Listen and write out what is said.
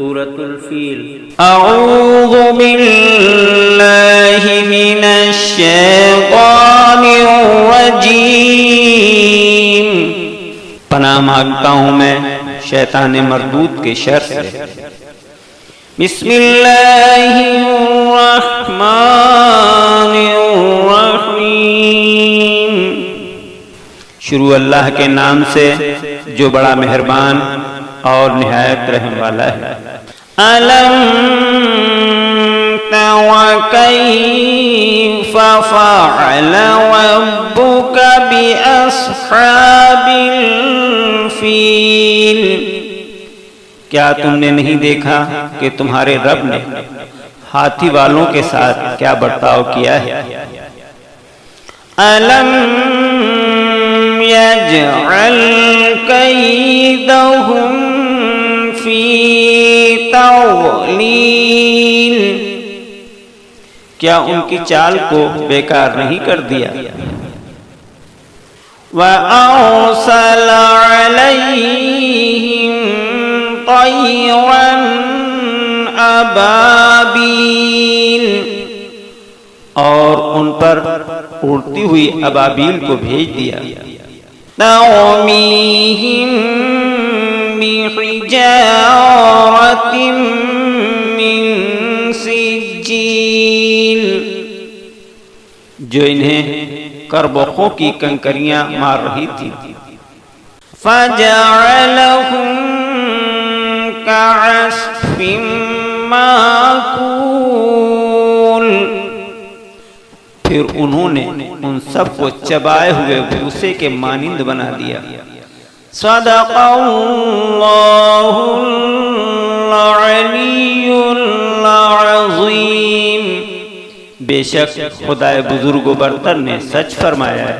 سورة الفیل۔ اعوذ باللہ من الشیطان الرجیم، پناہ مانگتا ہوں میں شیطان مردود کے شر سے۔ بسم اللہ الرحمن الرحیم، شروع اللہ کے نام سے جو بڑا مہربان اور نہایت رحم والا ہے۔ الم تر کیف فعل ربک باصحاب الفیل، کیا تم نے نہیں دیکھا کہ تمہارے رب نے ہاتھی والوں کے ساتھ کیا برتاؤ کیا ہے؟ الم یجعل کیدہم فی تضلیل، کیا ان کی چال کو بیکار نہیں کر دیا؟ وَأَرْسَلَ عَلَيْهِمْ طَيْرًا أَبَابِيلَ، اور ان پر اڑتی ہوئی ابابیل کو بھیج دیا۔ تَرْمِيهِمْ بِحِجَارَةٍ مِّن سِجِّيلٍ، جو انہیں کربخوں کی کنکریاں مار رہی تھی۔ فَجَعَلَهُمْ كَعَصْفٍ مَّأْكُولٍ، پھر انہوں نے ان سب کو چبائے ہوئے بھوسے کے مانند بنا دیا۔ صدق اللہ العلی العظیم، بے شک خدائے بزرگ و برتر نے سچ فرمایا ہے۔